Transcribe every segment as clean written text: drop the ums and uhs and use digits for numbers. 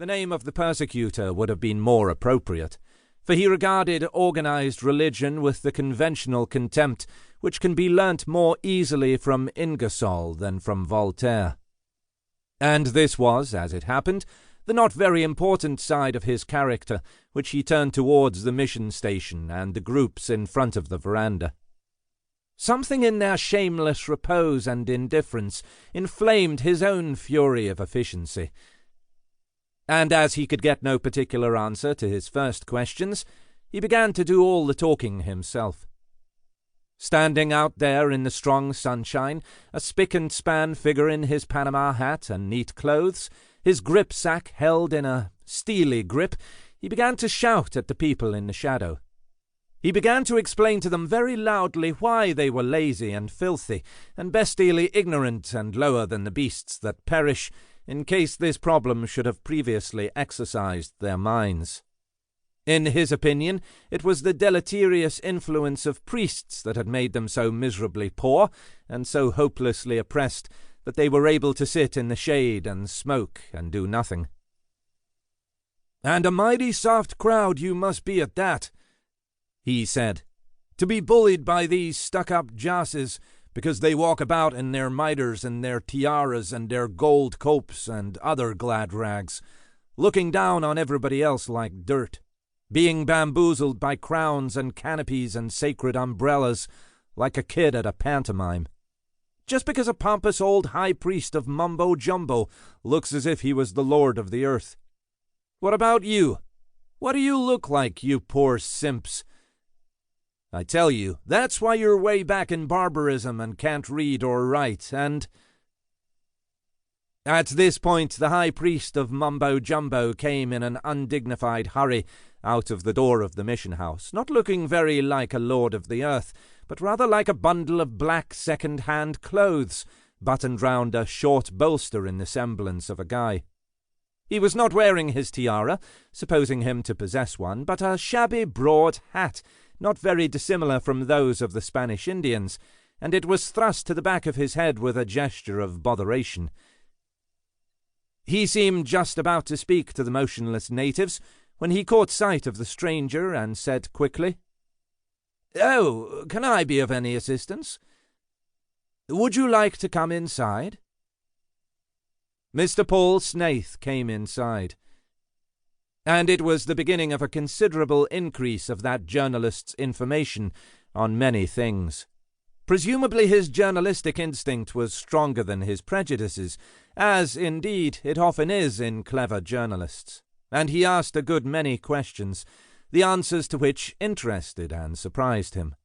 The name of the persecutor would have been more appropriate, for he regarded organized religion with the conventional contempt which can be learnt more easily from Ingersoll than from Voltaire. And this was, as it happened, the not very important side of his character, which he turned towards the mission station and the groups in front of the veranda. Something in their shameless repose and indifference inflamed his own fury of efficiency. And as he could get no particular answer to his first questions, he began to do all the talking himself. Standing out there in the strong sunshine, a spick-and-span figure in his Panama hat and neat clothes, his grip-sack held in a steely grip, he began to shout at the people in the shadow. He began to explain to them very loudly why they were lazy and filthy, and bestially ignorant and lower than the beasts that perish, in case this problem should have previously exercised their minds. In his opinion, it was the deleterious influence of priests that had made them so miserably poor, and so hopelessly oppressed, that they were able to sit in the shade and smoke and do nothing. "And a mighty soft crowd you must be at that," he said, "to be bullied by these stuck-up josses, because they walk about in their mitres and their tiaras and their gold copes and other glad rags, looking down on everybody else like dirt, being bamboozled by crowns and canopies and sacred umbrellas, like a kid at a pantomime. Just because a pompous old high priest of mumbo-jumbo looks as if he was the lord of the earth. What about you? What do you look like, you poor simps? I tell you, that's why you're way back in barbarism and can't read or write, and—" At this point the high priest of mumbo-jumbo came in an undignified hurry out of the door of the mission house, not looking very like a lord of the earth, but rather like a bundle of black second-hand clothes, buttoned round a short bolster in the semblance of a guy. He was not wearing his tiara, supposing him to possess one, but a shabby broad hat, not very dissimilar from those of the Spanish Indians, and it was thrust to the back of his head with a gesture of botheration. He seemed just about to speak to the motionless natives, when he caught sight of the stranger and said quickly, "Oh, can I be of any assistance? Would you like to come inside?" Mr. Paul Snaith came inside, and it was the beginning of a considerable increase of that journalist's information on many things. Presumably his journalistic instinct was stronger than his prejudices, as, indeed, it often is in clever journalists, and he asked a good many questions, the answers to which interested and surprised him.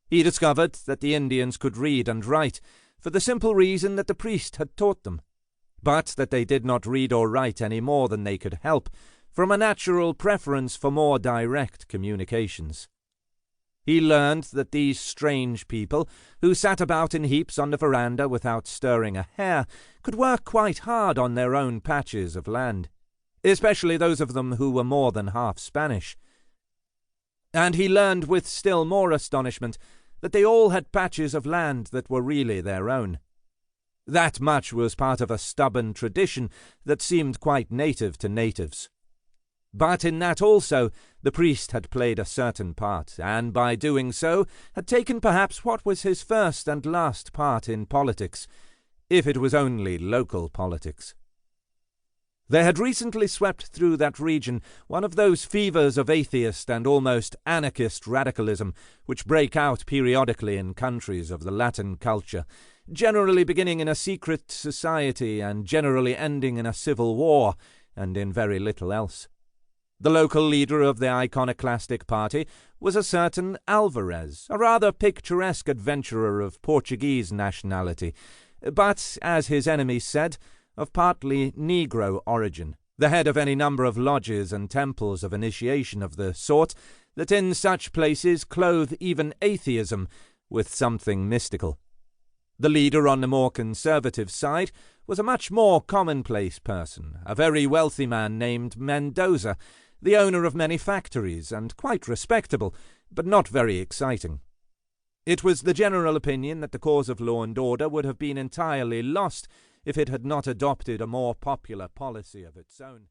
He discovered that the Indians could read and write, for the simple reason that the priest had taught them, but that they did not read or write any more than they could help, from a natural preference for more direct communications. He learned that these strange people, who sat about in heaps on the veranda without stirring a hair, could work quite hard on their own patches of land, especially those of them who were more than half Spanish. And he learned with still more astonishment that they all had patches of land that were really their own. That much was part of a stubborn tradition that seemed quite native to natives. But in that also the priest had played a certain part, and by doing so had taken perhaps what was his first and last part in politics, if it was only local politics. There had recently swept through that region one of those fevers of atheist and almost anarchist radicalism which break out periodically in countries of the Latin culture, generally beginning in a secret society and generally ending in a civil war, and in very little else. The local leader of the iconoclastic party was a certain Alvarez, a rather picturesque adventurer of Portuguese nationality, but, as his enemies said, of partly Negro origin, the head of any number of lodges and temples of initiation of the sort that in such places clothe even atheism with something mystical. The leader on the more conservative side was a much more commonplace person, a very wealthy man named Mendoza, the owner of many factories, and quite respectable, but not very exciting. It was the general opinion that the cause of law and order would have been entirely lost if it had not adopted a more popular policy of its own.